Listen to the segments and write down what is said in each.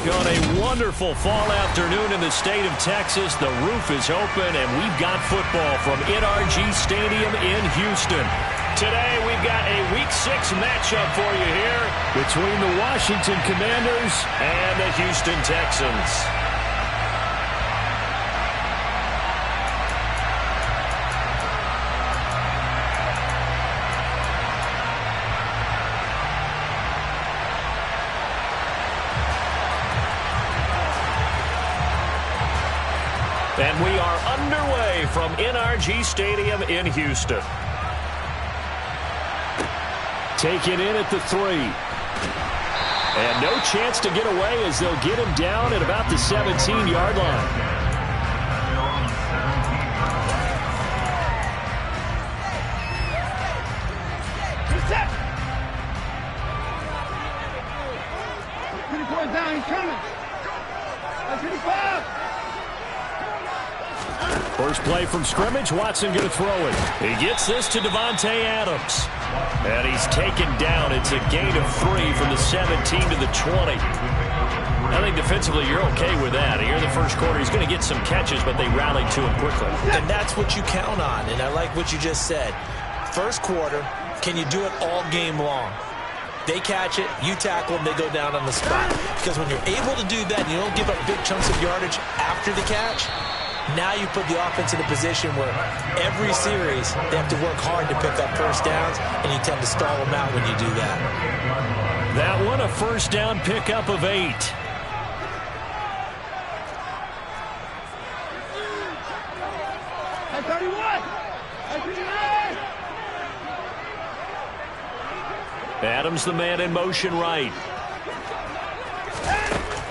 On a wonderful fall afternoon in the state of Texas, the roof is open, and we've got football from NRG Stadium in Houston. Today, we've got a Week 6 matchup for you here between the Washington Commanders and the Houston Texans. And we are underway from NRG Stadium in Houston. Taken in at the 3. And no chance to get away as they'll get him down at about the 17-yard line. Down, he's coming. 25. First play from scrimmage, Watson going to throw it. He gets this to Davante Adams. And he's taken down. It's a gain of 3 from the 17 to the 20. I think defensively you're okay with that. Here in the first quarter, he's going to get some catches, but they rallied to him quickly. And that's what you count on, and I like what you just said. First quarter, can you do it all game long? They catch it, you tackle them, they go down on the spot. Because when you're able to do that, and you don't give up big chunks of yardage after the catch, now you put the offense in a position where every series they have to work hard to pick up first downs, and you tend to stall them out when you do that. That one, a first down pickup of 8. At 31. At 59. Adams the man in motion right.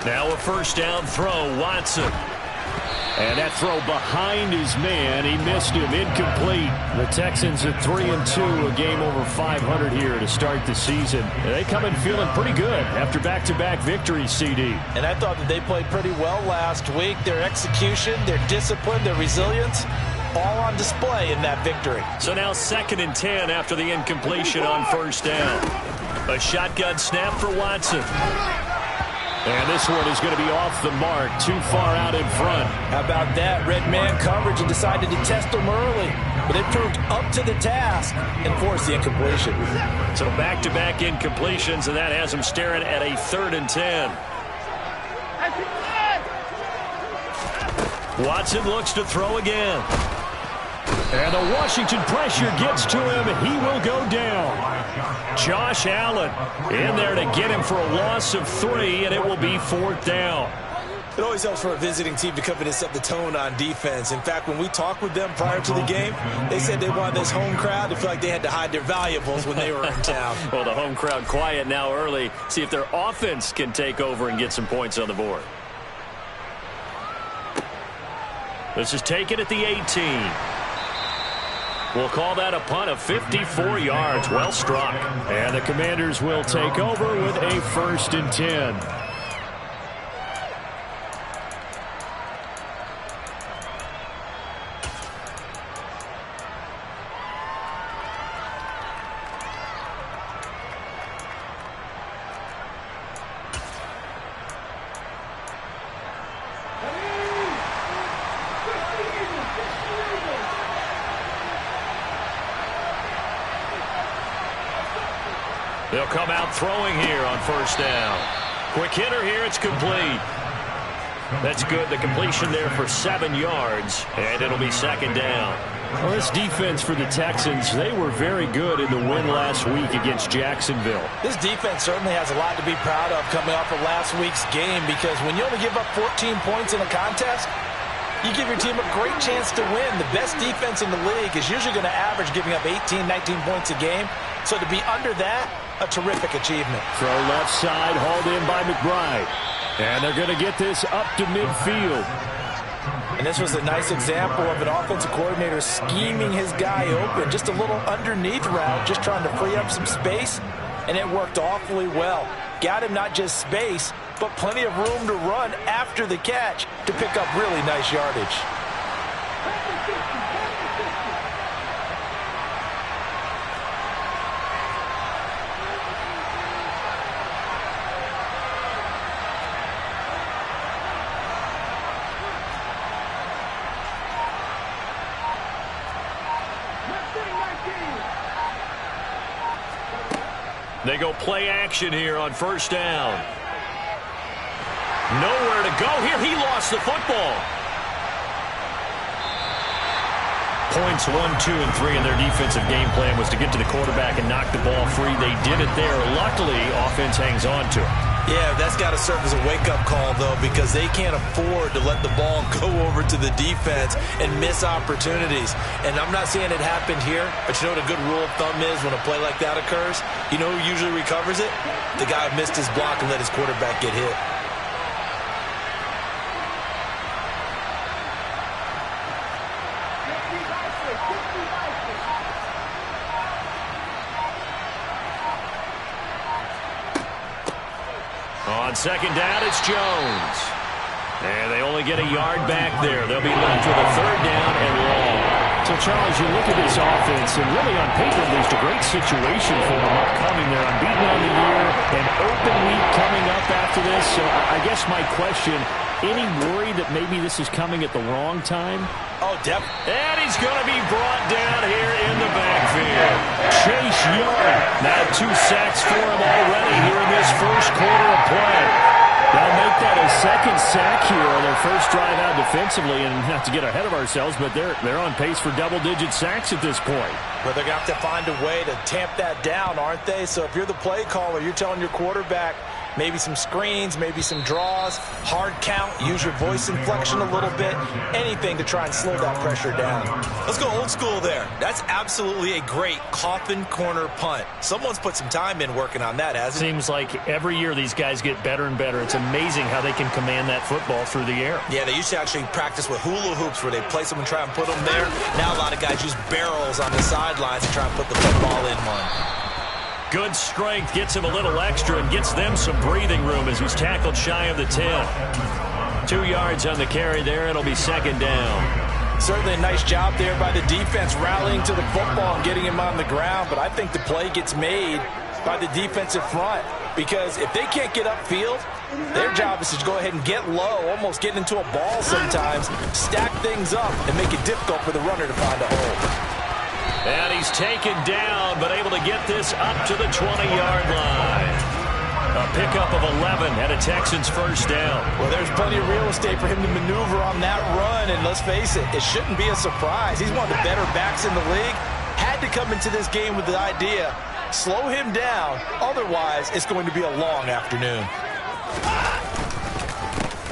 Now a first down throw, Watson. And that throw behind his man. He missed him. Incomplete. The Texans at 3-2, a game over 500 here to start the season. They come in feeling pretty good after back-to-back victories, CD. And I thought that they played pretty well last week. Their execution, their discipline, their resilience, all on display in that victory. So now 2nd and 10 after the incompletion on first down. A shotgun snap for Watson. And this one is going to be off the mark, too far out in front. How about that? Red man coverage and decided to test them early. But it proved up to the task and forced the incompletion. So back-to-back incompletions, and that has him staring at a 3rd and 10. Watson looks to throw again. And the Washington pressure gets to him. He will go down. Josh Allen in there to get him for a loss of 3, and it will be 4th down. It always helps for a visiting team to come in and set the tone on defense. In fact, when we talked with them prior to the game, they said they wanted this home crowd to feel like they had to hide their valuables when they were in town. Well, the home crowd quiet now early. See if their offense can take over and get some points on the board. This is taken at the 18. We'll call that a punt of 54 yards. Well struck. And the Commanders will take over with a 1st and 10. They'll come out throwing here on first down. Quick hitter here. It's complete. That's good. The completion there for 7 yards, and it'll be 2nd down. Well, this defense for the Texans, they were very good in the win last week against Jacksonville. This defense certainly has a lot to be proud of coming off of last week's game, because when you only give up 14 points in a contest, you give your team a great chance to win. The best defense in the league is usually going to average giving up 18, 19 points a game. So to be under that, a terrific achievement. Throw left side, hauled in by McBride. And they're going to get this up to midfield. And this was a nice example of an offensive coordinator scheming his guy open. Just a little underneath route, just trying to free up some space. And it worked awfully well. Got him not just space, but plenty of room to run after the catch to pick up really nice yardage. They go play action here on first down. Nowhere to go here. He lost the football. Points 1, 2, and 3 in their defensive game plan was to get to the quarterback and knock the ball free. They did it there. Luckily, offense hangs on to it. Yeah, that's got to serve as a wake-up call, though, because they can't afford to let the ball go over to the defense and miss opportunities. And I'm not saying it happened here, but you know what a good rule of thumb is when a play like that occurs? You know who usually recovers it? The guy who missed his block and let his quarterback get hit. On second down, it's Jones. And they only get a yard back there. They'll be left with a third down and long. So, Charles, you look at this offense, and really on paper, there's a great situation for them upcoming. They're unbeaten on the year, an open week coming up after this. So I guess my question, any worry that maybe this is coming at the wrong time? Oh, definitely. And he's going to be brought down here in the backfield. Chase Young. Now 2 sacks for him already here in this first quarter of play. They'll make that a second sack here on their first drive out defensively, and not to get ahead of ourselves, but they're on pace for double-digit sacks at this point. But they're going to have to find a way to tamp that down, aren't they? So if you're the play caller, you're telling your quarterback maybe some screens, maybe some draws, hard count, use your voice inflection a little bit, anything to try and slow that pressure down. Let's go old school there. That's absolutely a great coffin corner punt. Someone's put some time in working on that, hasn't it? Seems like every year these guys get better and better. It's amazing how they can command that football through the air. Yeah, they used to actually practice with hula hoops where they place them and try and put them there. Now a lot of guys use barrels on the sidelines to try and put the football in one. Good strength, gets him a little extra and gets them some breathing room as he's tackled shy of the 10. 2 yards on the carry there. It'll be second down. Certainly a nice job there by the defense rallying to the football and getting him on the ground, but I think the play gets made by the defensive front because if they can't get upfield, their job is to go ahead and get low, almost get into a ball sometimes, stack things up, and make it difficult for the runner to find a hole. And he's taken down, but able to get this up to the 20-yard line. A pickup of 11 and a Texans first down. Well, there's plenty of real estate for him to maneuver on that run, and let's face it, it shouldn't be a surprise. He's one of the better backs in the league. Had to come into this game with the idea, slow him down, otherwise it's going to be a long afternoon.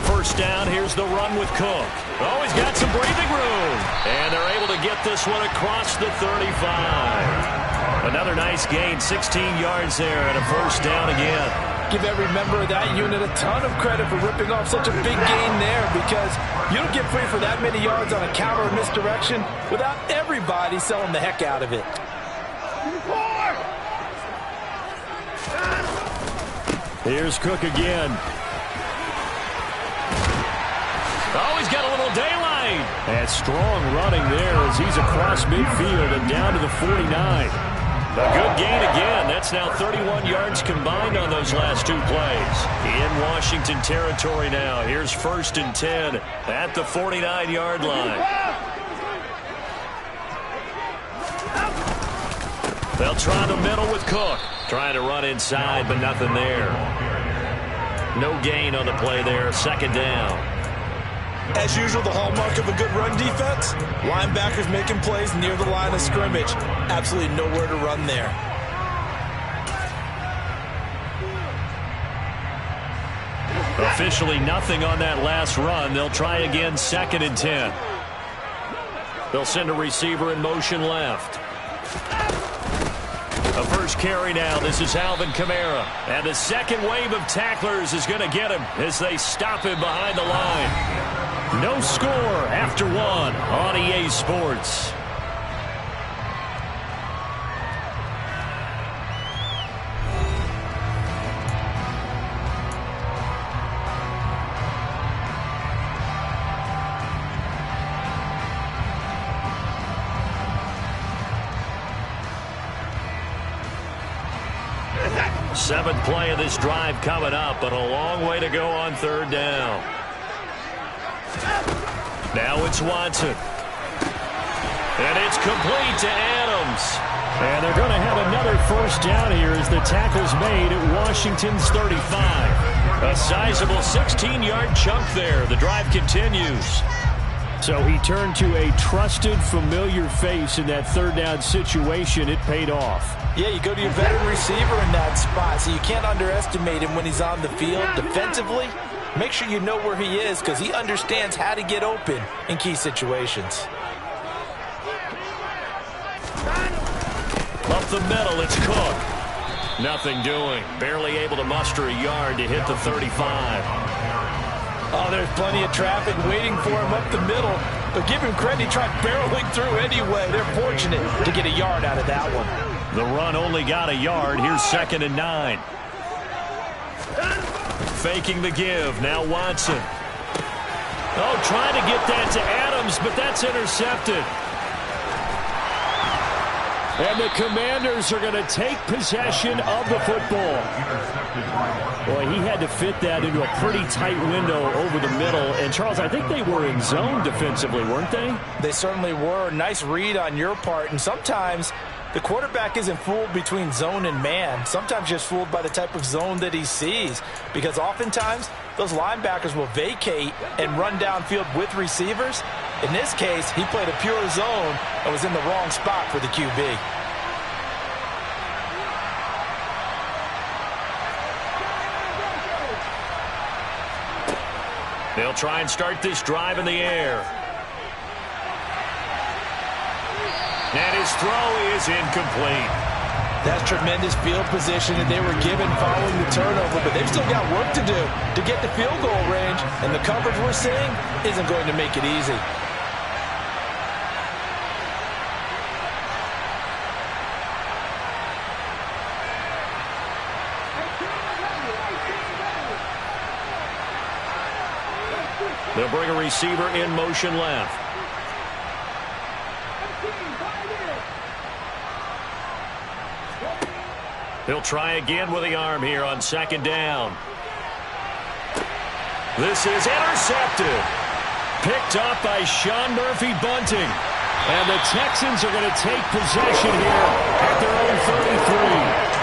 First down, here's the run with Cook. Oh, he's got some breathing room. And they're able to get this one across the 35. Another nice gain, 16 yards there and a first down again. Give every member of that unit a ton of credit for ripping off such a big gain there because you don't get free for that many yards on a counter or misdirection without everybody selling the heck out of it. Here's Cook again. Oh, he's got a little daylight. And strong running there as he's across midfield and down to the 49. A good gain again. That's now 31 yards combined on those last 2 plays. In Washington territory now. Here's first and 10 at the 49-yard line. They'll try the middle with Cook. Trying to run inside, but nothing there. No gain on the play there. Second down. As usual, the hallmark of a good run defense, linebackers making plays near the line of scrimmage. Absolutely nowhere to run there. Officially nothing on that last run. They'll try again, second and 10. They'll send a receiver in motion left. A first carry now. This is Alvin Kamara. And the second wave of tacklers is going to get him as they stop him behind the line. No score after 1 on EA Sports. Seventh play of this drive coming up, but a long way to go on third down. Now it's Watson. And it's complete to Adams. Adams. And they're going to have another first down here as the tackle's made at Washington's 35. A sizable 16-yard chunk there. The drive continues. So he turned to a trusted, familiar face in that third down situation. It paid off. Yeah, you go to your veteran receiver in that spot, so you can't underestimate him when he's on the field defensively. Make sure you know where he is because he understands how to get open in key situations. Up the middle, it's Cook. Nothing doing. Barely able to muster a yard to hit the 35. Oh, there's plenty of traffic waiting for him up the middle. But give him credit, he tried barreling through anyway. They're fortunate to get a yard out of that one. The run only got a yard. Here's 2nd and 9. Faking the give. Now Watson. Oh, trying to get that to Adams, but that's intercepted. And the Commanders are going to take possession of the football. Boy, he had to fit that into a pretty tight window over the middle. And, Charles, I think they were in zone defensively, weren't they? They certainly were. Nice read on your part. And sometimes the quarterback isn't fooled between zone and man. Sometimes just fooled by the type of zone that he sees. Because oftentimes those linebackers will vacate and run downfield with receivers. In this case, he played a pure zone and was in the wrong spot for the QB. They'll try and start this drive in the air. And his throw is incomplete. That's tremendous field position that they were given following the turnover, but they've still got work to do to get the field goal range, and the coverage we're seeing isn't going to make it easy. They'll bring a receiver in motion left. He'll try again with the arm here on 2nd down. This is intercepted. Picked up by Sean Murphy-Bunting. And the Texans are going to take possession here at their own 33.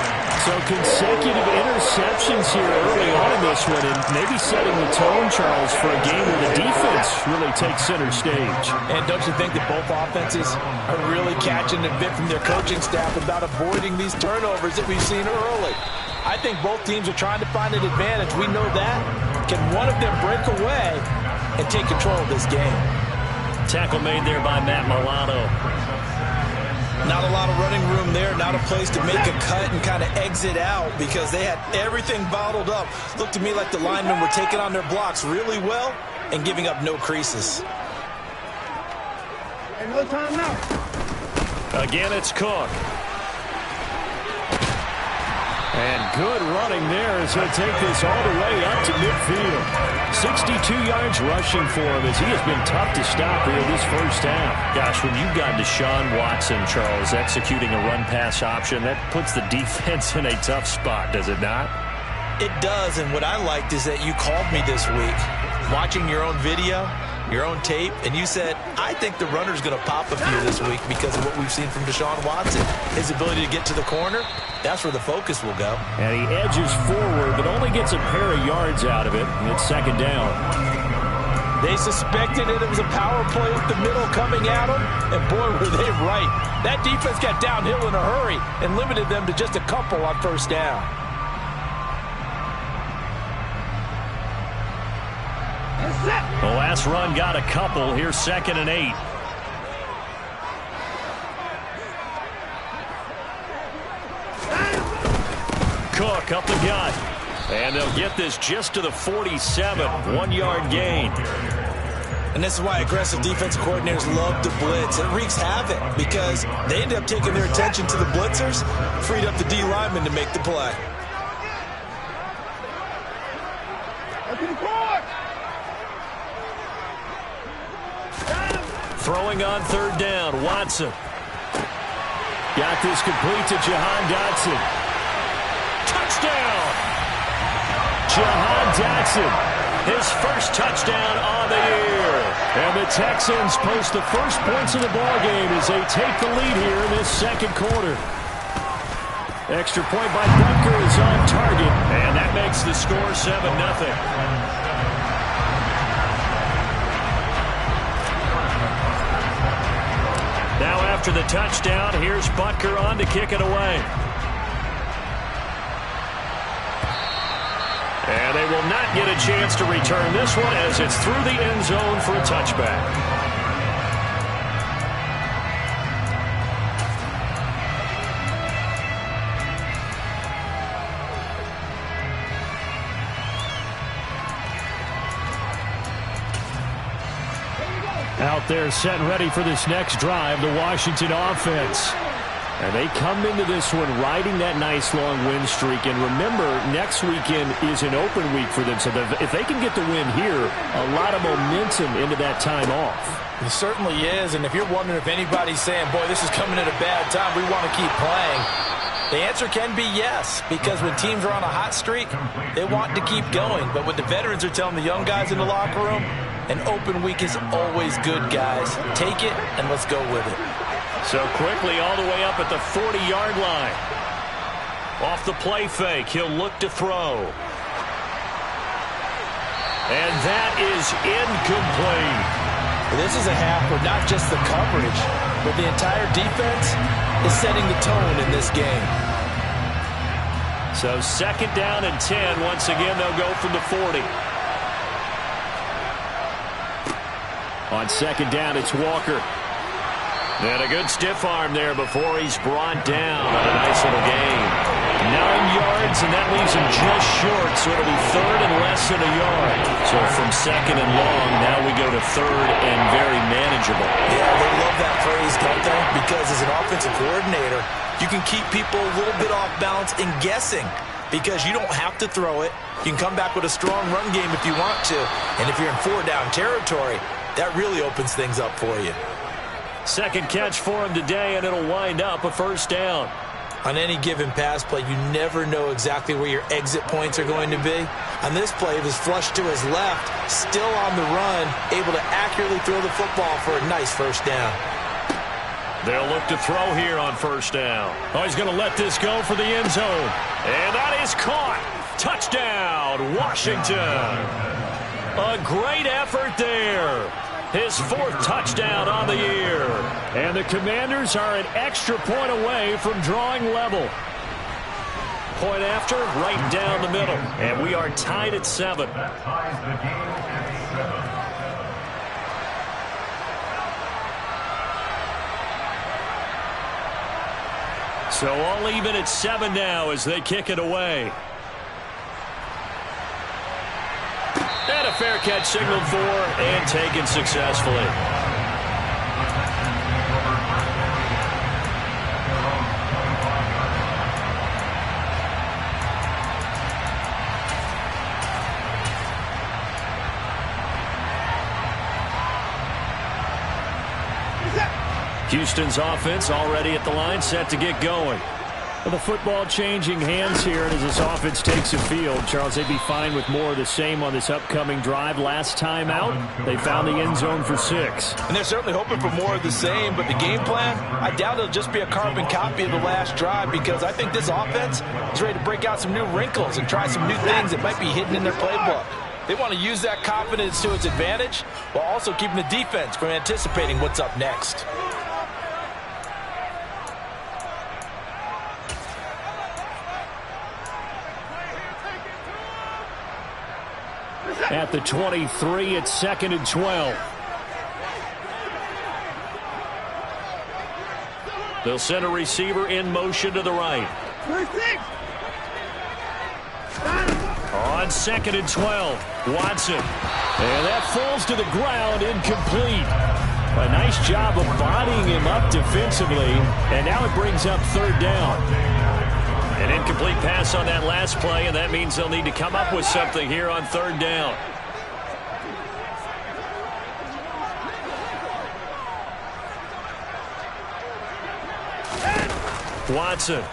So consecutive interceptions here early on in this one, and maybe setting the tone, Charles, for a game where the defense really takes center stage. And don't you think that both offenses are really catching a bit from their coaching staff about avoiding these turnovers that we've seen early? I think both teams are trying to find an advantage. We know that. Can one of them break away and take control of this game? Tackle made there by Matt Milano. Not a lot of running room there, not a place to make a cut and kind of exit out because they had everything bottled up. Looked to me like the linemen were taking on their blocks really well and giving up no creases. And no time now. Again, it's Cook. And good running there as he'll take this all the way up to midfield. 62 yards rushing for him as he has been tough to stop here this first half. Gosh, when you've got Deshaun Watson, Charles, executing a run-pass option, that puts the defense in a tough spot, does it not? It does, and what I liked is that you called me this week, watching your own video, your own tape, and you said, I think the runner's going to pop a few this week because of what we've seen from Deshaun Watson. His ability to get to the corner, that's where the focus will go. And he edges forward, but only gets a pair of yards out of it. It's 2nd down. They suspected it was a power play up the middle coming at them, and boy, were they right. That defense got downhill in a hurry and limited them to just a couple on 1st down. The last run got a couple. Here's 2nd and 8. Cook up the gut. And they'll get this just to the 47. 1-yard gain. And this is why aggressive defensive coordinators love to blitz. It wreaks havoc because they end up taking their attention to the blitzers, freed up the D lineman to make the play. Throwing on 3rd down, Watson. Got this complete to Jahan Dotson. Touchdown! Jahan Dotson his first touchdown on the year. And the Texans post the first points of the ballgame as they take the lead here in this second quarter. Extra point by Bunker is on target. And that makes the score 7-0. Now after the touchdown, here's Butker on to kick it away. And they will not get a chance to return this one as it's through the end zone for a touchback. Out there set and ready for this next drive, the Washington offense. And they come into this one riding that nice long win streak. And remember, next weekend is an open week for them. So if they can get the win here, a lot of momentum into that time off. It certainly is. And if you're wondering if anybody's saying, boy, this is coming at a bad time, we want to keep playing, the answer can be yes, because when teams are on a hot streak, they want to keep going. But what the veterans are telling the young guys in the locker room, an open week is always good, guys. Take it, and let's go with it. So quickly all the way up at the 40-yard line. Off the play fake, he'll look to throw. And that is incomplete. This is a half where not just the coverage, but the entire defense is setting the tone in this game. So second down and 10. Once again, they'll go from the 40. On second down, it's Walker. And a good stiff arm there before he's brought down on a nice little gain. 9 yards, and that leaves him just short, so it'll be third and less than a yard. So from second and long, now we go to third and very manageable. Yeah, they love that phrase, don't they? Because as an offensive coordinator, you can keep people a little bit off balance and guessing, because you don't have to throw it. You can come back with a strong run game if you want to. And if you're in 4-down territory, that really opens things up for you. Second catch for him today, and it'll wind up a first down. On any given pass play, you never know exactly where your exit points are going to be. On this play, it was flushed to his left, still on the run, able to accurately throw the football for a nice first down. They'll look to throw here on first down. Oh, he's going to let this go for the end zone. And that is caught. Touchdown, Washington. A great effort there. His fourth touchdown on the year. And the Commanders are an extra point away from drawing level. Point after, right down the middle. And we are tied at 7. So all even at 7 now as they kick it away. And a fair catch signaled for and taken successfully. Houston's offense already at the line, set to get going. Well, the football changing hands here, and as this offense takes the field, Charles, they'd be fine with more of the same on this upcoming drive. Last time out, they found the end zone for 6. And they're certainly hoping for more of the same, but the game plan, I doubt it'll just be a carbon copy of the last drive, because I think this offense is ready to break out some new wrinkles and try some new things that might be hidden in their playbook. They want to use that confidence to its advantage while also keeping the defense from anticipating what's up next. At the 23, it's 2nd and 12. They'll send a receiver in motion to the right. On 2nd and 12, Watson. And that falls to the ground, incomplete. A nice job of bodying him up defensively, and now it brings up 3rd down. An incomplete pass on that last play, and that means they'll need to come up with something here on 3rd down. Watson.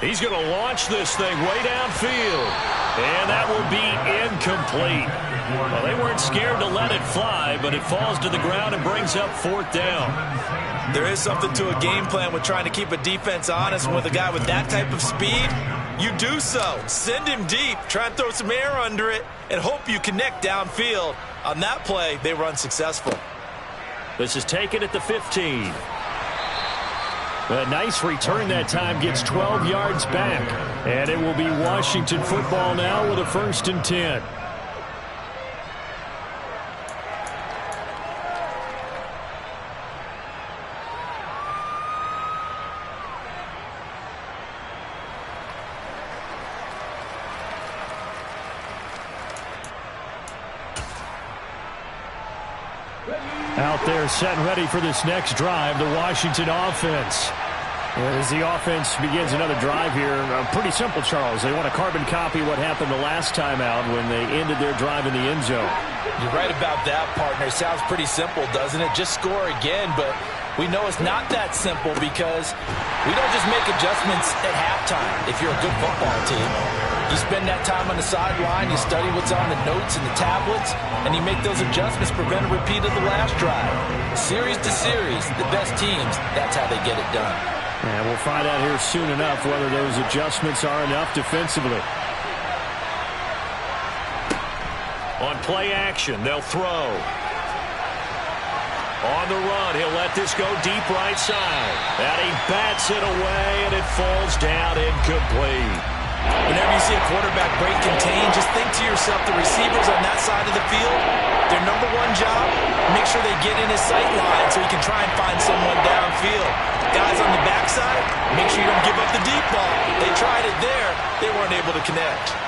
He's going to launch this thing way downfield. And that will be incomplete. Well, they weren't scared to let it fly, but it falls to the ground and brings up 4th down. There is something to a game plan with trying to keep a defense honest. With a guy with that type of speed, you do so. Send him deep, try and throw some air under it, and hope you connect downfield. On that play, they were unsuccessful. This is taken at the 15. A nice return that time, gets 12 yards back. And it will be Washington football now with a 1st and 10. Out there set and ready for this next drive, the Washington offense. As the offense begins another drive here, pretty simple, Charles. They want to carbon copy what happened the last time out when they ended their drive in the end zone. You're right about that, partner. It sounds pretty simple, doesn't it? Just score again, but we know it's not that simple because we don't just make adjustments at halftime if you're a good football team. You spend that time on the sideline, you study what's on the notes and the tablets, and you make those adjustments, prevent a repeat of the last drive. Series to series, the best teams, that's how they get it done. And we'll find out here soon enough whether those adjustments are enough defensively. On play action, they'll throw. On the run, he'll let this go deep right side. And he bats it away, and it falls down incomplete. Whenever you see a quarterback break contain, just think to yourself, the receivers on that side of the field, their number one job, make sure they get in his sight line so he can try and find someone downfield. Guys on the backside, make sure you don't give up the deep ball. They tried it there. They weren't able to connect.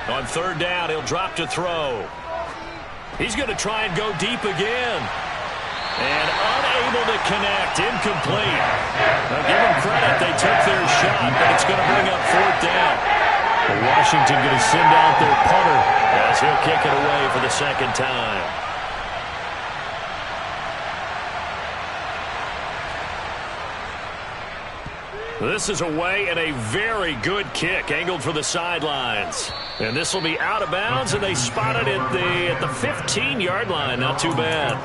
On 3rd down, he'll drop to throw. He's going to try and go deep again. And unable to connect, incomplete. Now give them credit, they took their shot, but it's going to bring up 4th down. But Washington going to send out their punter as he'll kick it away for the 2nd time. This is away and a very good kick, angled for the sidelines. And this will be out of bounds, and they spot it at the 15-yard line. Not too bad.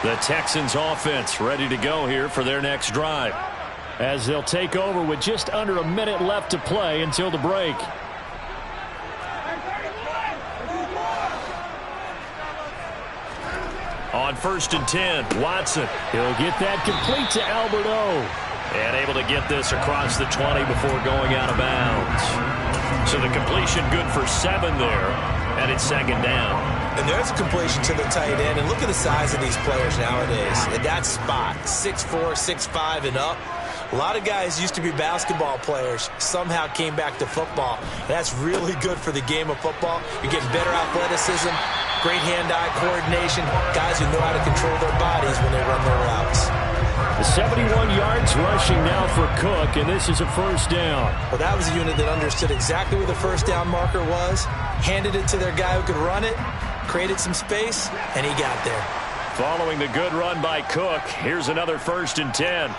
The Texans offense ready to go here for their next drive, as they'll take over with just under a minute left to play until the break. On 1st and 10, Watson. He'll get that complete to Alberto. And able to get this across the 20 before going out of bounds. So the completion good for 7 there, and it's 2nd down. And there's a completion to the tight end. And look at the size of these players nowadays. At that spot, 6'4", 6'5", and up. A lot of guys used to be basketball players, somehow came back to football. And that's really good for the game of football. You're getting better athleticism, great hand-eye coordination, guys who know how to control their bodies when they run their routes. The 71 yards rushing now for Cook, and this is a 1st down. Well, that was a unit that understood exactly where the 1st down marker was, handed it to their guy who could run it, created some space, and he got there. Following the good run by Cook, here's another 1st and 10.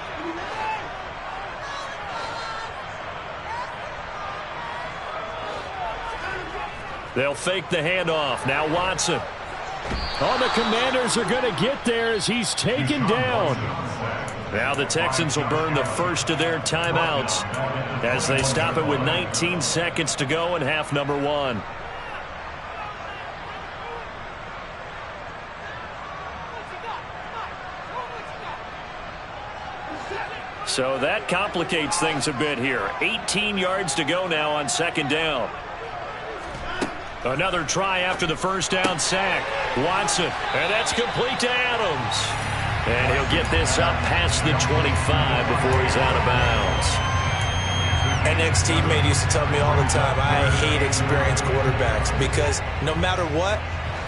They'll fake the handoff. Now Watson. Oh, the Commanders are going to get there as he's taken down. Now the Texans will burn the first of their timeouts as they stop it with 19 seconds to go in half number 1. So that complicates things a bit here. 18 yards to go now on 2nd down. Another try after the 1st down sack. Watson, and that's complete to Adams. And he'll get this up past the 25 before he's out of bounds. An ex-teammate used to tell me all the time, I hate experienced quarterbacks because no matter what,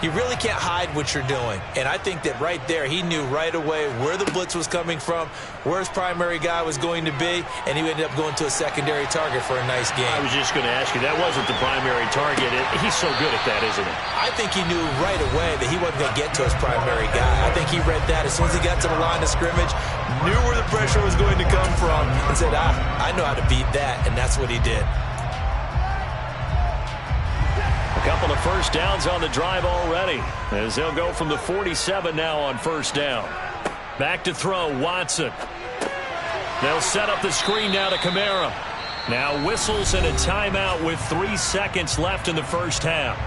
you really can't hide what you're doing. And I think that right there, he knew right away where the blitz was coming from, where his primary guy was going to be, and he ended up going to a secondary target for a nice game. I was just going to ask you, that wasn't the primary target. He's so good at that, isn't he? I think he knew right away that he wasn't going to get to his primary guy. I think he read that as soon as he got to the line of scrimmage, knew where the pressure was going to come from, and said, I know how to beat that, and that's what he did. A couple of first downs on the drive already, as they'll go from the 47 now on first down. Back to throw, Watson. They'll set up the screen now to Kamara. Now whistles and a timeout with 3 seconds left in the first half.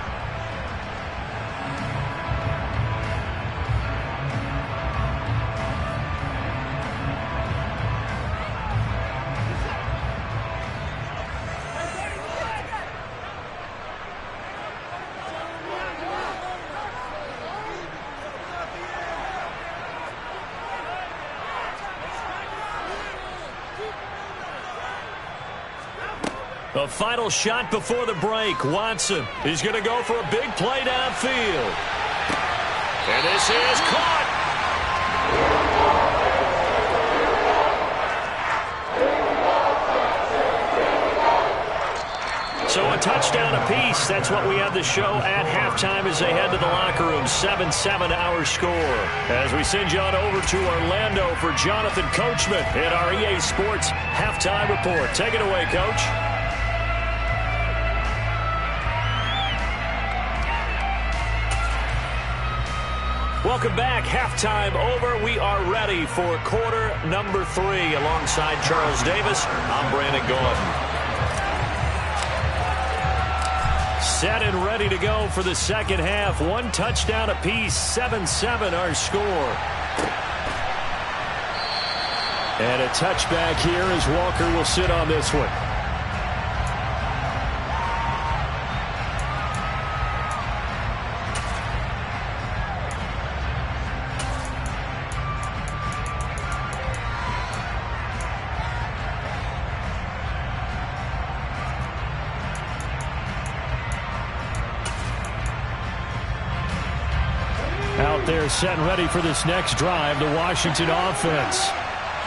A final shot before the break. Watson, he's going to go for a big play downfield. And this is caught. So a touchdown apiece. That's what we have the show at halftime as they head to the locker room. 7-7 our score. As we send you on over to Orlando for Jonathan Coachman at our EA Sports Halftime Report. Take it away, Coach. Welcome back. Halftime over. We are ready for quarter number 3. Alongside Charles Davis, I'm Brandon Gaudin. Set and ready to go for the second half. 1 touchdown apiece. 7-7 our score. And a touchback here as Walker will sit on this one. They're set and ready for this next drive, the Washington offense.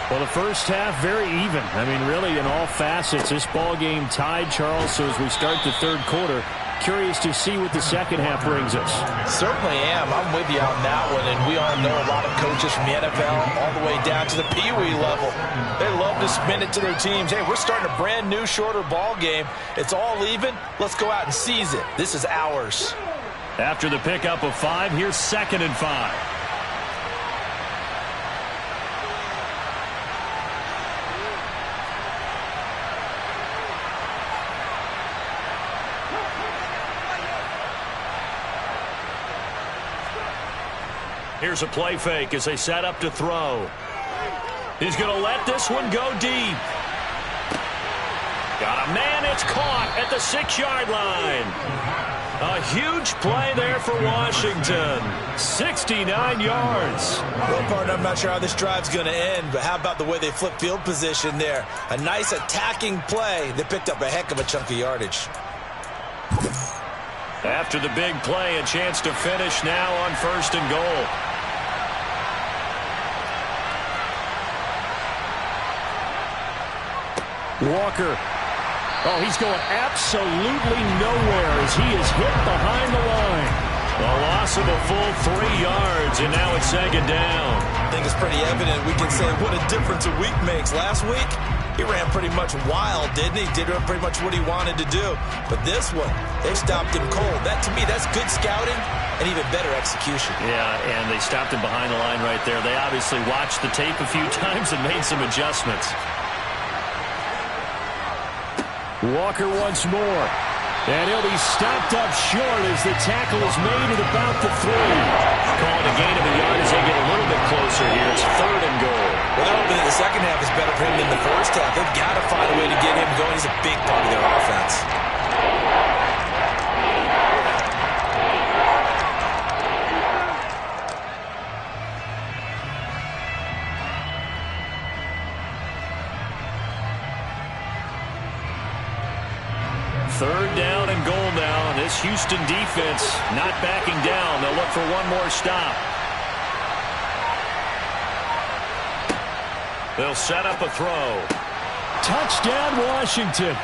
Well, the first half, very even. I mean, really, in all facets, this ball game tied, Charles. So as we start the third quarter, curious to see what the second half brings us. Certainly am. I'm with you on that one. And we all know a lot of coaches from the NFL all the way down to the Pee Wee level. They love to spin it to their teams. Hey, we're starting a brand new, shorter ball game. It's all even. Let's go out and seize it. This is ours. After the pickup of 5, here's 2nd and 5. Here's a play fake as they set up to throw. He's going to let this one go deep. Got a man. It's caught at the 6-yard line. A huge play there for Washington. 69 yards. Well, partner, I'm not sure how this drive's going to end, but how about the way they flip field position there? A nice attacking play. They picked up a heck of a chunk of yardage. After the big play, a chance to finish now on 1st and goal. Walker. Oh, he's going absolutely nowhere as he is hit behind the line. A loss of a full 3 yards, and now it's 2nd down. I think it's pretty evident. We can say what a difference a week makes. Last week, he ran pretty much wild, didn't he? Did pretty much what he wanted to do. But this one, they stopped him cold. That, to me, that's good scouting and even better execution. Yeah, and they stopped him behind the line right there. They obviously watched the tape a few times and made some adjustments. Walker once more. And he'll be stopped up short as the tackle is made at about the 3. Calling a gain of a yard as they get a little bit closer here. It's 3rd and goal. Well, they're hoping that the second half is better for him than the first half. They've got to find a way to get him going. He's a big part of their offense. Third down and goal now. This Houston defense not backing down. They'll look for one more stop. They'll set up a throw. Touchdown, Washington.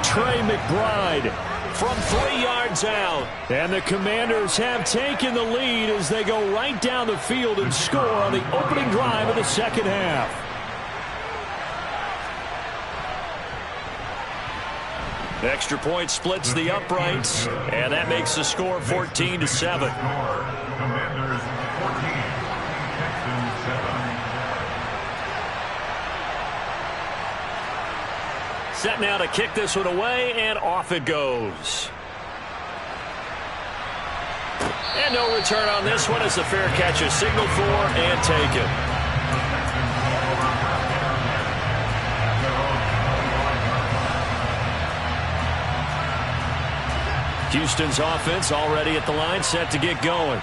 Trey McBride From 3 yards out. And the Commanders have taken the lead as they go right down the field and score on the opening drive of the second half. Extra point splits the uprights, and that makes the score 14-7. Commanders 14, Texans 7. Set now to kick this one away, and off it goes. And no return on this one as the fair catch is signaled for and taken. Houston's offense already at the line, set to get going.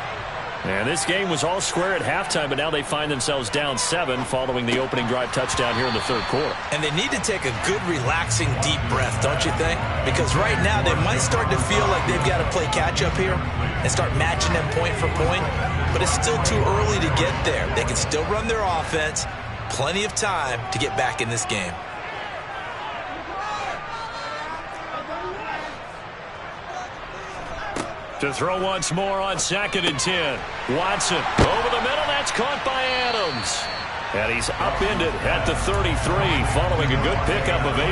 And this game was all square at halftime, but now they find themselves down 7 following the opening drive touchdown here in the third quarter. And they need to take a good, relaxing, deep breath, don't you think? Because right now they might start to feel like they've got to play catch-up here and start matching them point for point. But it's still too early to get there. They can still run their offense. Plenty of time to get back in this game. To throw once more on 2nd and 10. Watson over the middle. That's caught by Adams. And he's upended at the 33 following a good pickup of 8.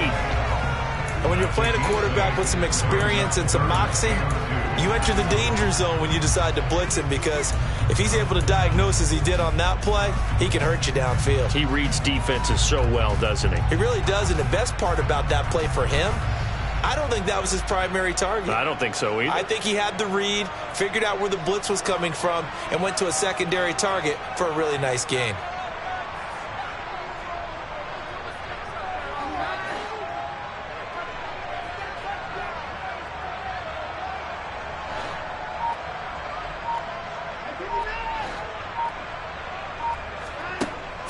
And when you're playing a quarterback with some experience and some moxie, you enter the danger zone when you decide to blitz him, because if he's able to diagnose as he did on that play, he can hurt you downfield. He reads defenses so well, doesn't he? He really does, and the best part about that play for him, I don't think that was his primary target. I don't think so either. I think he had the read, figured out where the blitz was coming from, and went to a secondary target for a really nice gain.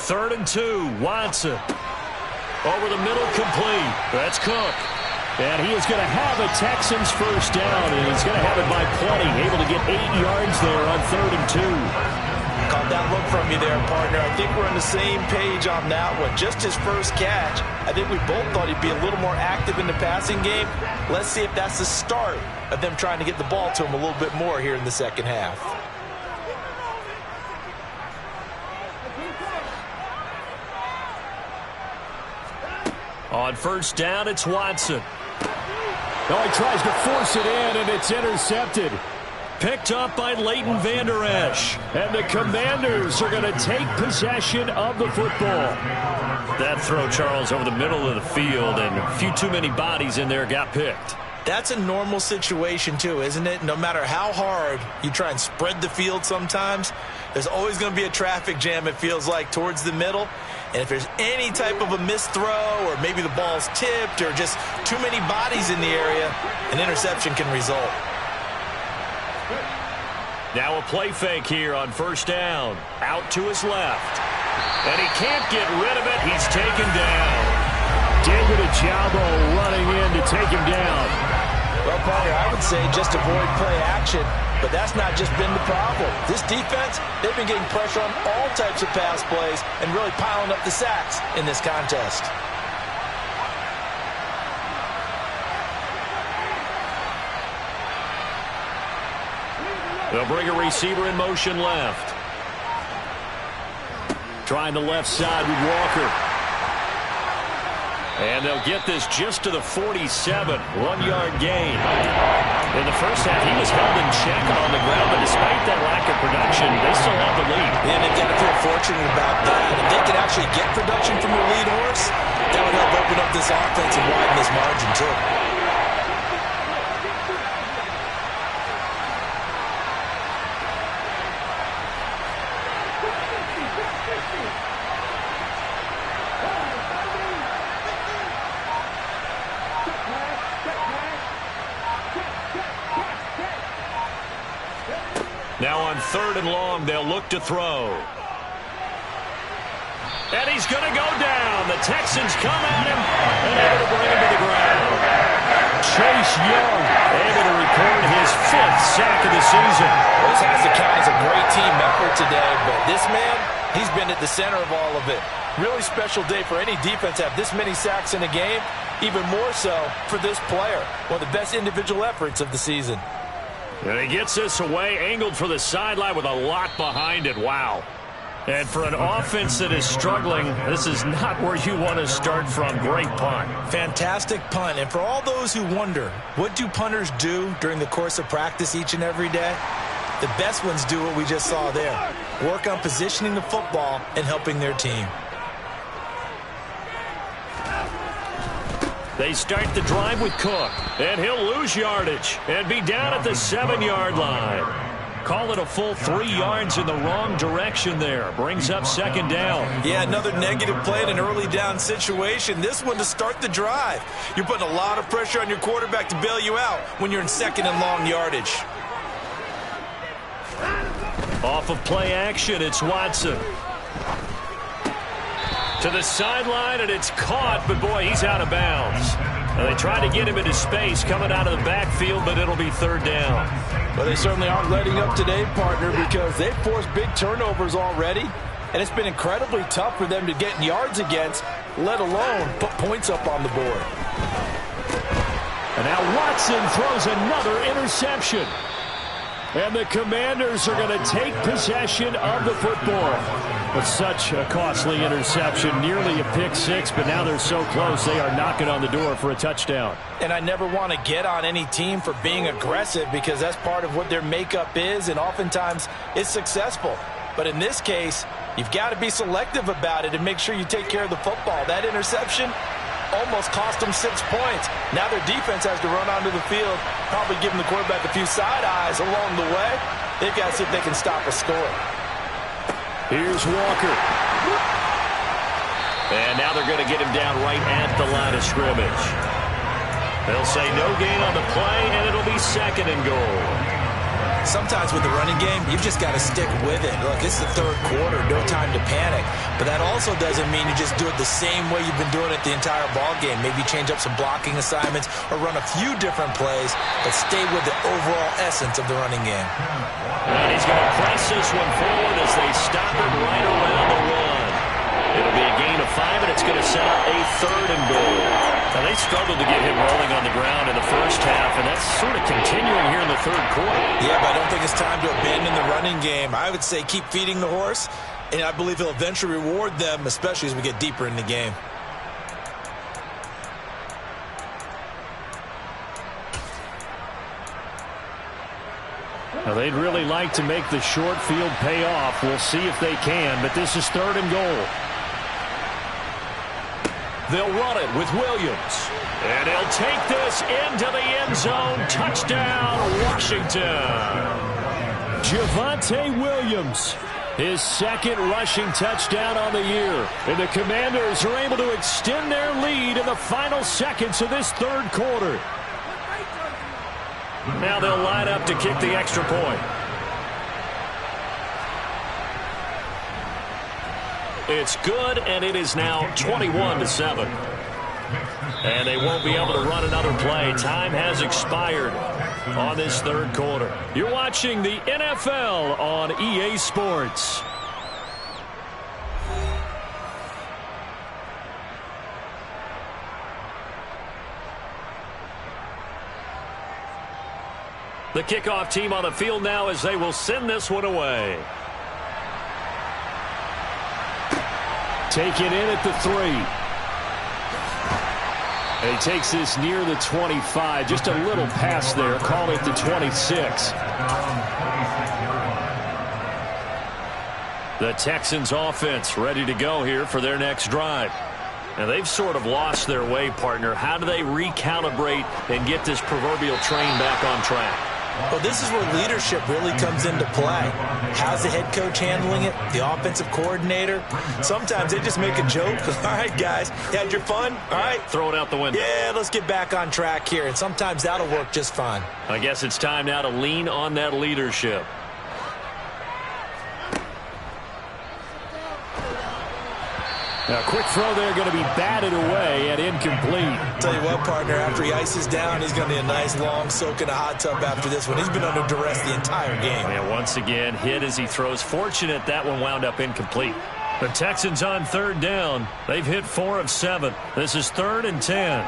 Third and 2, Watson. Over the middle, complete. That's Cook. And he is going to have a Texans first down, and he's going to have it by plenty. Able to get 8 yards there on 3rd and 2. Caught that look from you there, partner. I think we're on the same page on that one. Just his first catch. I think we both thought he'd be a little more active in the passing game. Let's see if that's the start of them trying to get the ball to him a little bit more here in the second half. On first down, it's Watson. Oh, he tries to force it in, and it's intercepted. Picked up by Leighton Vander Esch. And the Commanders are going to take possession of the football. That throw, Charles, over the middle of the field, and a few too many bodies in there got picked. That's a normal situation too, isn't it? No matter how hard you try and spread the field sometimes, there's always going to be a traffic jam, it feels like, towards the middle. And if there's any type of a missed throw, or maybe the ball's tipped, or just too many bodies in the area, an interception can result. Now a play fake here on first down. Out to his left. And he can't get rid of it. He's taken down. David Ojabo running in to take him down. Well, partner, I would say just avoid play action, but that's not just been the problem. This defense, they've been getting pressure on all types of pass plays and really piling up the sacks in this contest. They'll bring a receiver in motion left. Trying the left side with Walker. And they'll get this just to the 47, 1-yard gain. In the first half, he was held in check on the ground, but despite that lack of production, they still have the lead. And they've got to feel fortunate about that. If they can actually get production from their lead horse, that would help open up this offense and widen this margin too. Now on third and long, they'll look to throw. And he's going to go down. The Texans come at him and able to bring him to the ground. Chase Young able to record his 5th sack of the season. This has to count as a great team effort today, but this man, he's been at the center of all of it. Really special day for any defense to have this many sacks in a game, even more so for this player. One of the best individual efforts of the season. And he gets this away, angled for the sideline with a lot behind it. Wow. And for an offense that is struggling, this is not where you want to start from. Great punt. Fantastic punt. And for all those who wonder, what do punters do during the course of practice each and every day? The best ones do what we just saw there. Work on positioning the football and helping their team. They start the drive with Cook. And he'll lose yardage and be down at the 7-yard line. Call it a full 3 yards in the wrong direction there. Brings up 2nd down. Yeah, another negative play in an early down situation. This one to start the drive. You're putting a lot of pressure on your quarterback to bail you out when you're in 2nd and long yardage. Off of play action, it's Watson. To the sideline, and it's caught, but boy, he's out of bounds. Now, they try to get him into space coming out of the backfield, but it'll be 3rd down. Well, they certainly aren't letting up today, partner, because they've forced big turnovers already, and it's been incredibly tough for them to get yards against, let alone put points up on the board. And now Watson throws another interception. And the Commanders are going to take possession of the football. But such a costly interception, nearly a pick 6, but now they're so close they are knocking on the door for a touchdown. And I never want to get on any team for being aggressive because that's part of what their makeup is, and oftentimes it's successful. But in this case, you've got to be selective about it and make sure you take care of the football. That interception almost cost them 6 points. Now their defense has to run onto the field, probably giving the quarterback a few side eyes along the way. They've got to see if they can stop a score. Here's Walker. And now they're going to get him down right at the line of scrimmage. They'll say no gain on the play, and it'll be 2nd and goal. Sometimes with the running game, you've just got to stick with it. Look, it's the 3rd quarter, no time to panic. But that also doesn't mean you just do it the same way you've been doing it the entire ball game. Maybe change up some blocking assignments or run a few different plays, but stay with the overall essence of the running game. And he's going to press this one forward as they stop it right around the run. It'll be a gain of 5, and it's going to set up a 3rd and goal. Now, they struggled to get him rolling on the ground in the first half, and that's sort of continuing here in the 3rd quarter. Yeah, but I don't think it's time to abandon the running game. I would say keep feeding the horse, and I believe he'll eventually reward them, especially as we get deeper in the game. Now, they'd really like to make the short field pay off. We'll see if they can, but this is 3rd and goal. They'll run it with Williams. And he'll take this into the end zone. Touchdown, Washington. Javonte Williams, his 2nd rushing touchdown on the year. And the Commanders are able to extend their lead in the final seconds of this 3rd quarter. Now they'll line up to kick the extra point. It's good, and it is now 21-7. And they won't be able to run another play. Time has expired on this 3rd quarter. You're watching the NFL on EA Sports. The kickoff team on the field now as they will send this one away. Taken in at the 3. And he takes this near the 25. Just a little pass there. Call it the 26. The Texans offense ready to go here for their next drive. Now, they've sort of lost their way, partner. How do they recalibrate and get this proverbial train back on track? Well, this is where leadership really comes into play. How's the head coach handling it? The offensive coordinator? Sometimes they just make a joke. All right, guys, you had your fun? All right. Throw it out the window. Yeah, let's get back on track here. And sometimes that'll work just fine. I guess it's time now to lean on that leadership. A quick throw there going to be batted away and incomplete. Tell you what, partner, after he ices down, he's going to need a nice long soak in a hot tub after this one. He's been under duress the entire game. And once again, hit as he throws. Fortunate that one wound up incomplete. The Texans on third down. They've hit 4 of 7. This is 3rd and 10.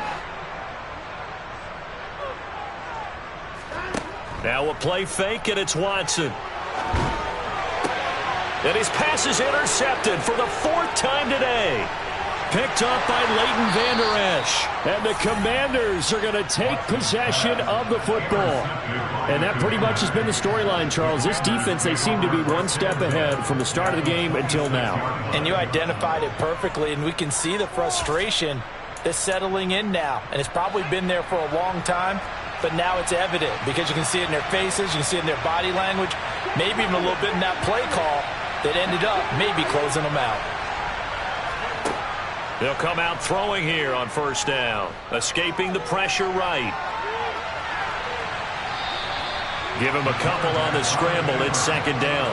Now a play fake, and it's Watson. And his pass is intercepted for the 4th time today. Picked up by Leighton Vander Esch. And the Commanders are going to take possession of the football. And that pretty much has been the storyline, Charles. This defense, they seem to be one step ahead from the start of the game until now. And you identified it perfectly, and we can see the frustration that's settling in now. And it's probably been there for a long time, but now it's evident because you can see it in their faces, you can see it in their body language, maybe even a little bit in that play call that ended up maybe closing them out. They'll come out throwing here on 1st down. Escaping the pressure right. Give him a couple on the scramble. It's 2nd down.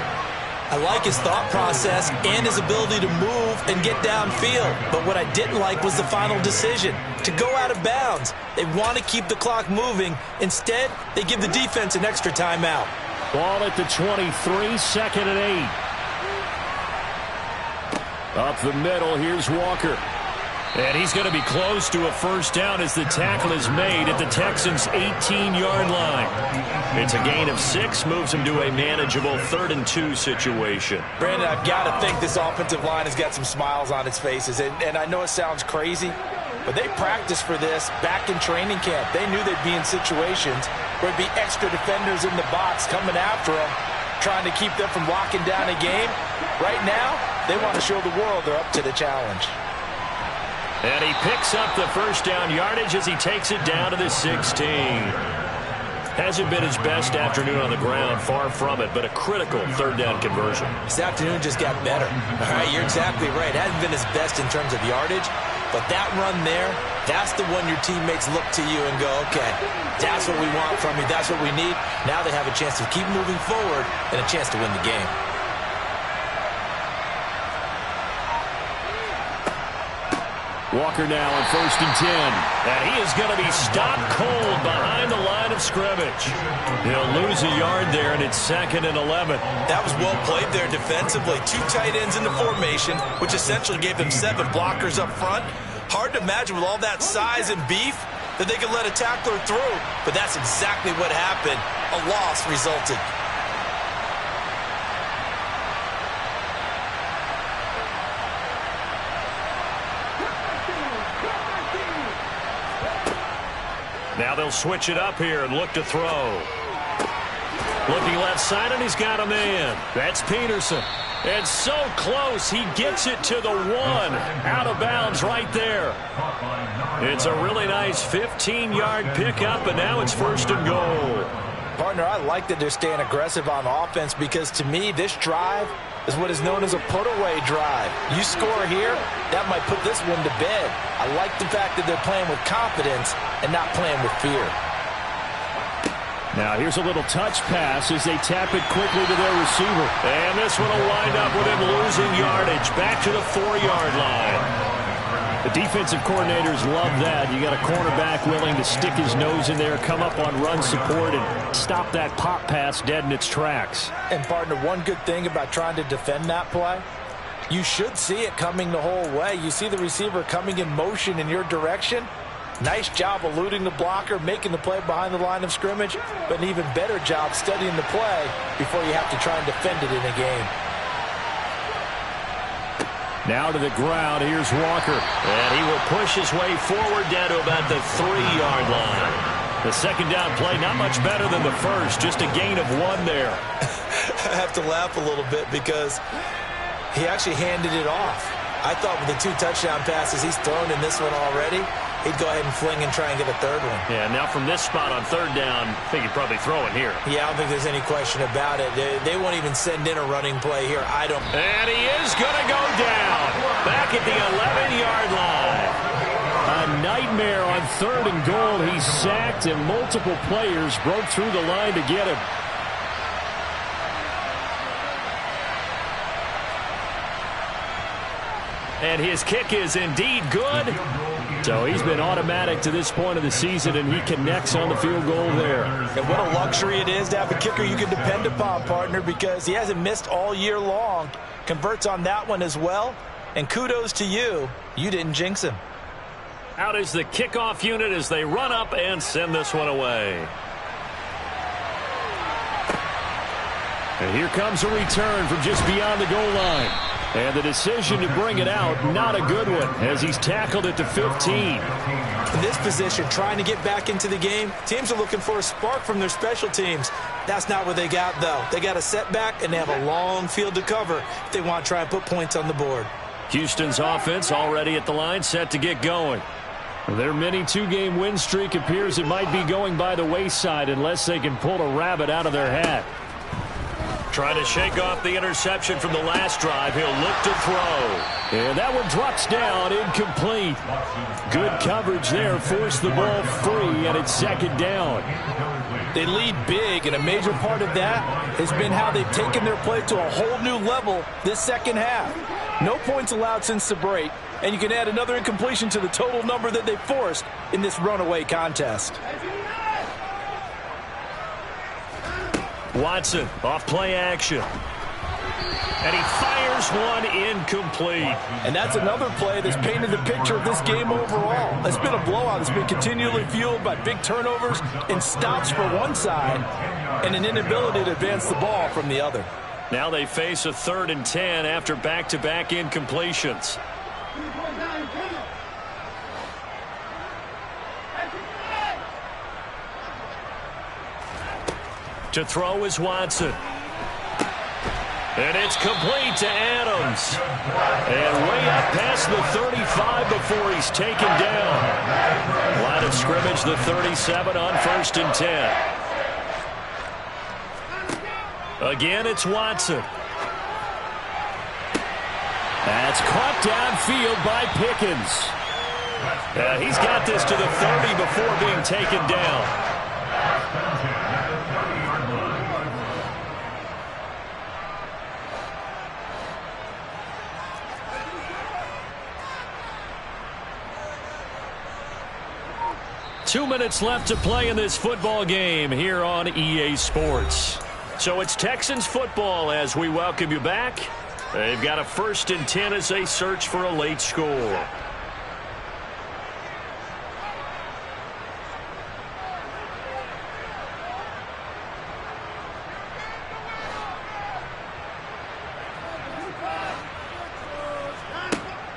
I like his thought process and his ability to move and get downfield. But what I didn't like was the final decision, to go out of bounds. They want to keep the clock moving. Instead, they give the defense an extra timeout. Ball at the 23, 2nd and 8. Up the middle, here's Walker. And he's going to be close to a 1st down as the tackle is made at the Texans' 18-yard line. It's a gain of 6, moves him to a manageable 3rd and 2 situation. Brandon, I've got to think this offensive line has got some smiles on its faces. And I know it sounds crazy, but they practiced for this back in training camp. They knew they'd be in situations where there'd be extra defenders in the box coming after them, trying to keep them from locking down a game. Right now, they want to show the world they're up to the challenge. And he picks up the 1st down yardage as he takes it down to the 16. Hasn't been his best afternoon on the ground, far from it, but a critical 3rd down conversion. This afternoon just got better. All right, you're exactly right. Hasn't been his best in terms of yardage, but that run there, that's the one your teammates look to you and go, okay, that's what we want from you, that's what we need. Now they have a chance to keep moving forward and a chance to win the game. Walker now on 1st and 10. And he is going to be stopped cold behind the line of scrimmage. He'll lose a yard there, and it's 2nd and 11. That was well played there defensively. 2 tight ends in the formation, which essentially gave them 7 blockers up front. Hard to imagine with all that size and beef that they could let a tackler through. But that's exactly what happened. A loss resulted. Now they'll switch it up here and look to throw. Looking left side, and he's got a man. That's Peterson. And so close, he gets it to the 1. Out of bounds right there. It's a really nice 15-yard pickup, and now it's 1st and goal. Partner, I like that they're staying aggressive on offense because, to me, this drive is what is known as a put-away drive. You score here, that might put this one to bed. I like the fact that they're playing with confidence and not playing with fear. Now here's a little touch pass as they tap it quickly to their receiver. And this one will wind up with him losing yardage back to the 4-yard line. The defensive coordinators love that. You got a cornerback willing to stick his nose in there, come up on run support, and stop that pop pass dead in its tracks. And, partner, one good thing about trying to defend that play, you should see it coming the whole way. You see the receiver coming in motion in your direction. Nice job eluding the blocker, making the play behind the line of scrimmage, but an even better job studying the play before you have to try and defend it in a game. Now to the ground, here's Walker. And he will push his way forward down to about the 3-yard line. The 2nd down play, not much better than the first, just a gain of 1 there. I have to laugh a little bit because he actually handed it off. I thought with the 2 touchdown passes he's thrown in this one already, he'd go ahead and fling and try and get a 3rd one. Yeah, now from this spot on 3rd down, I think he'd probably throw it here. Yeah, I don't think there's any question about it. They won't even send in a running play here. And he is going to go down back at the 11-yard line. A nightmare on 3rd and goal. He's sacked, and multiple players broke through the line to get him. And his kick is indeed good. So he's been automatic to this point of the season, and he connects on the field goal there. And what a luxury it is to have a kicker you can depend upon, partner, because he hasn't missed all year long. Converts on that one as well. And kudos to you. You didn't jinx him. Out is the kickoff unit as they run up and send this one away. And here comes a return from just beyond the goal line. And the decision to bring it out, not a good one, as he's tackled at the 15. In this position, trying to get back into the game, teams are looking for a spark from their special teams. That's not what they got, though. They got a setback, and they have a long field to cover if they want to try and put points on the board. Houston's offense already at the line, set to get going. Their mini two-game win streak appears it might be going by the wayside unless they can pull a rabbit out of their hat. Trying to shake off the interception from the last drive. He'll look to throw. And that one drops down, incomplete. Good coverage there, forced the ball free, and it's second down. They lead big, and a major part of that has been how they've taken their play to a whole new level this second half. No points allowed since the break, and you can add another incompletion to the total number that they forced in this runaway contest. Watson off play action. And he fires one incomplete. And that's another play that's painted the picture of this game overall. It's been a blowout that's been continually fueled by big turnovers and stops for one side and an inability to advance the ball from the other. Now they face a 3rd and 10 after back-to-back incompletions. To throw is Watson. And it's complete to Adams. And way up past the 35 before he's taken down. Line of scrimmage, the 37 on 1st and 10. Again, it's Watson. That's caught downfield by Pickens. He's got this to the 30 before being taken down. Two minutes left to play in this football game here on EA Sports. So it's Texans football as we welcome you back. They've got a 1st and 10 as they search for a late score.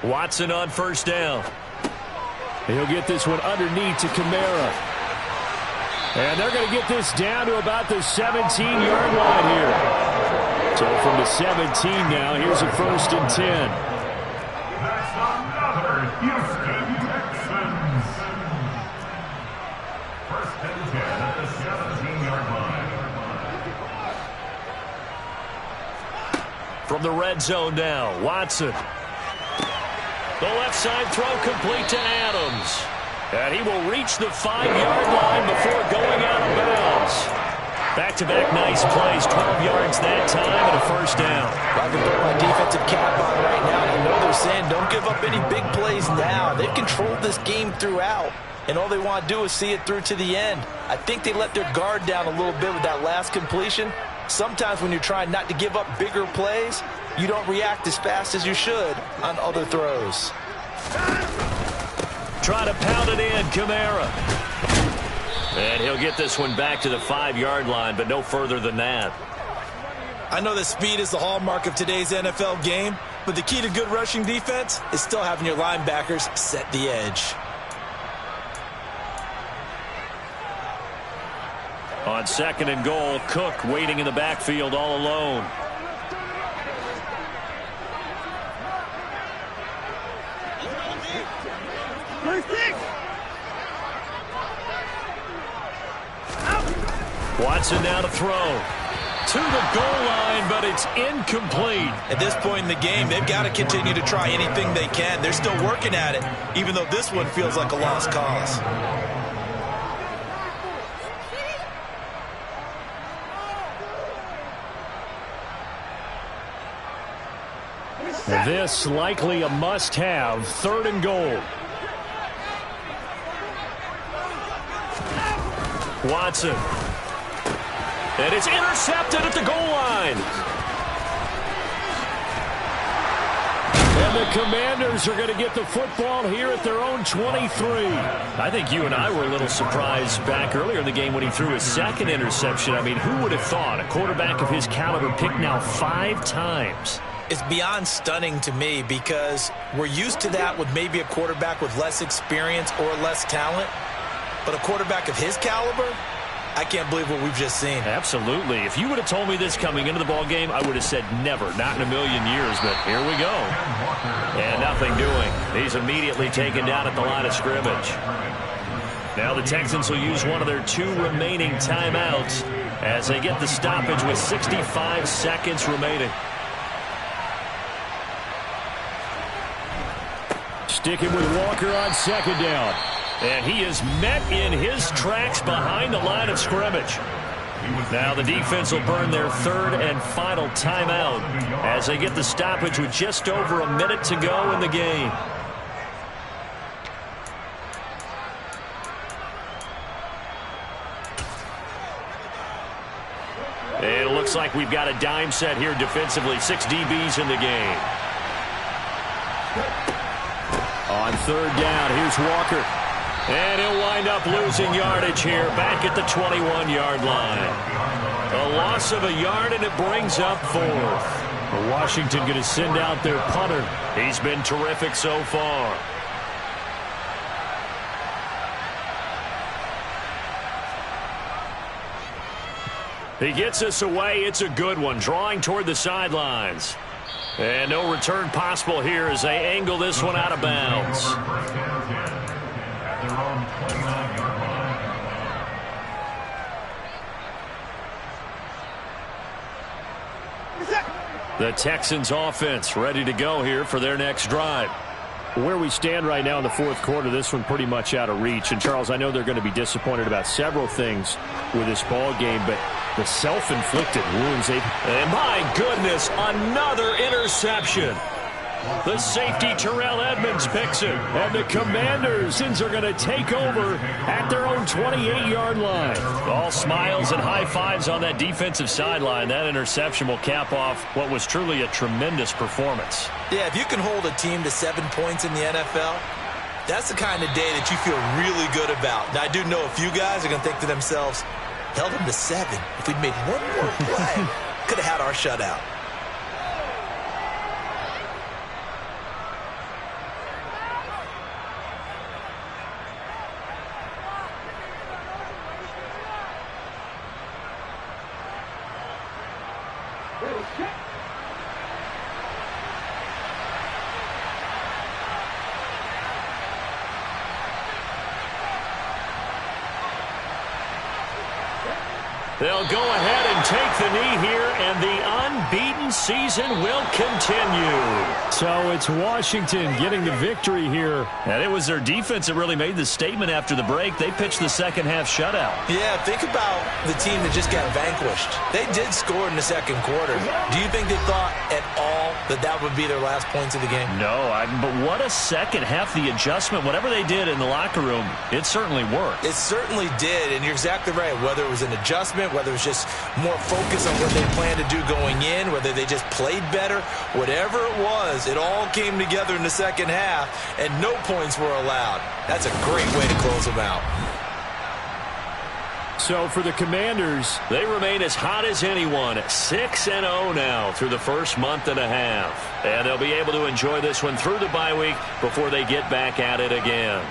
Watson on 1st down. He'll get this one underneath to Kamara. And they're going to get this down to about the 17-yard line here. So from the 17 now, here's a 1st and 10. That's another Houston Texans. 1st and 10 at the 17-yard line. From the red zone now, Watson. The left side throw complete to Adams. And he will reach the 5-yard line before going out of bounds. Back-to-back nice plays, 12 yards that time and a 1st down. I can put my defensive cap on right now, and I know they're saying don't give up any big plays now. They've controlled this game throughout, and all they want to do is see it through to the end. I think they let their guard down a little bit with that last completion. Sometimes when you're trying not to give up bigger plays, you don't react as fast as you should on other throws. Try to pound it in, Kamara. And he'll get this one back to the 5-yard line, but no further than that. I know that speed is the hallmark of today's NFL game, but the key to good rushing defense is still having your linebackers set the edge. On 2nd and goal, Cook waiting in the backfield all alone. Watson now to throw. To the goal line, but it's incomplete. At this point in the game, they've got to continue to try anything they can. They're still working at it, even though this one feels like a lost cause. This likely a must-have, 3rd and goal. Watson. And it's intercepted at the goal line. And the Commanders are going to get the football here at their own 23. I think you and I were a little surprised back earlier in the game when he threw his 2nd interception. I mean, who would have thought a quarterback of his caliber picked now 5 times? It's beyond stunning to me because we're used to that with maybe a quarterback with less experience or less talent. But a quarterback of his caliber, I can't believe what we've just seen. Absolutely. If you would have told me this coming into the ball game, I would have said never, not in a million years. But here we go. And nothing doing. He's immediately taken down at the line of scrimmage. Now the Texans will use one of their 2 remaining timeouts as they get the stoppage with 65 seconds remaining. Sticking with Walker on 2nd down. And he is met in his tracks behind the line of scrimmage. Now the defense will burn their 3rd and final timeout as they get the stoppage with just over a minute to go in the game. And it looks like we've got a dime set here defensively. 6 DBs in the game. On 3rd down, here's Walker. And he'll wind up losing yardage here back at the 21-yard line. A loss of a yard, and it brings up 4th. Well, Washington going to send out their punter. He's been terrific so far. He gets us away. It's a good one, drawing toward the sidelines. And no return possible here as they angle this one out of bounds. The Texans offense ready to go here for their next drive. Where we stand right now in the 4th quarter, this one pretty much out of reach. And, Charles, I know they're going to be disappointed about several things with this ball game, but the self-inflicted wounds. And my goodness, another interception. The safety, Terrell Edmonds, picks it. And the Commanders are going to take over at their own 28-yard line. All smiles and high fives on that defensive sideline. That interception will cap off what was truly a tremendous performance. Yeah, if you can hold a team to 7 points in the NFL, that's the kind of day that you feel really good about. Now, I do know a few guys are going to think to themselves, held them to 7. If we'd made one more play, could have had our shutout. They'll go ahead and take the knee here, and the unbeaten season will continue. So it's Washington getting the victory here. And it was their defense that really made the statement after the break. They pitched the second-half shutout. Yeah, think about the team that just got vanquished. They did score in the 2nd quarter. Do you think they thought at all that that would be their last points of the game? No, but what a second half. The adjustment, whatever they did in the locker room, it certainly worked. It certainly did, and you're exactly right. Whether it was an adjustment, whether it was just more focus on what they planned to do going in, whether they just played better, whatever it was, it all came together in the 2nd half, and no points were allowed. That's a great way to close them out. So for the Commanders, they remain as hot as anyone, 6-0 now through the first month and a half. And they'll be able to enjoy this one through the bye week before they get back at it again.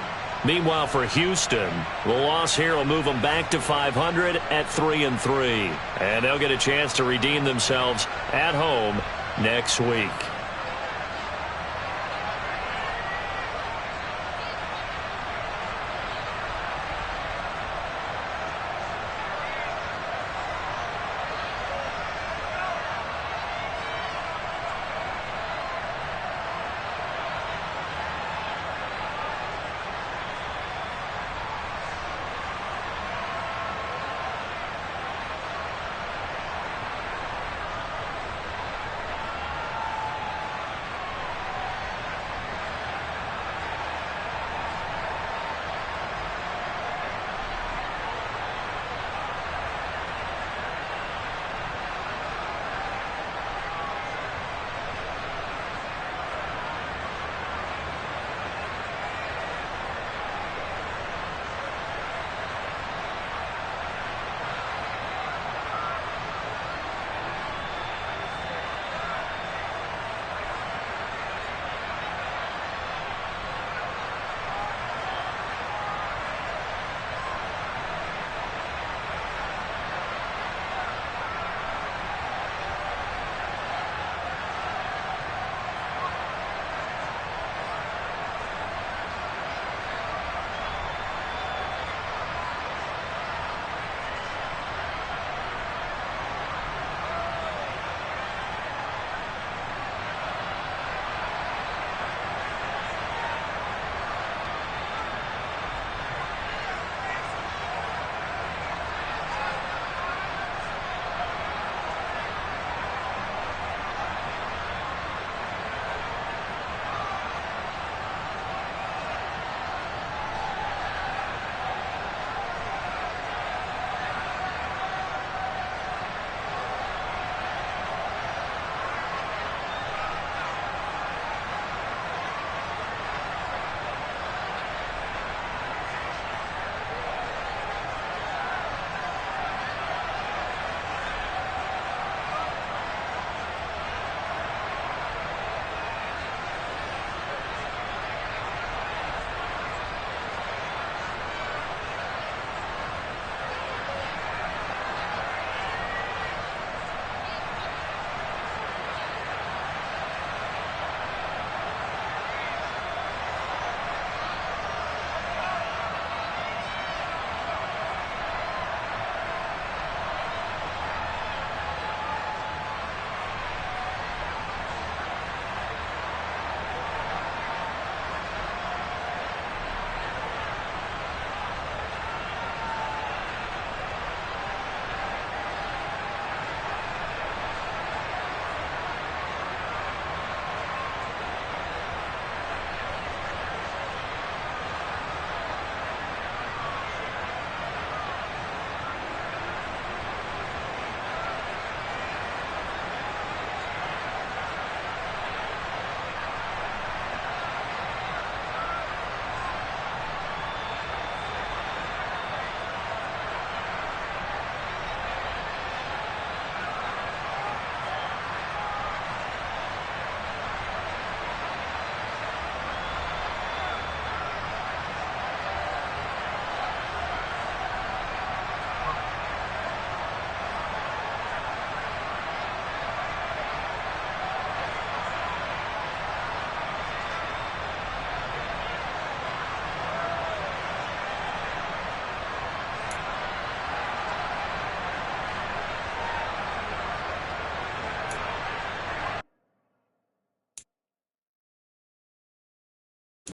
Meanwhile, for Houston, the loss here will move them back to 500 at 3-3. And they'll get a chance to redeem themselves at home next week.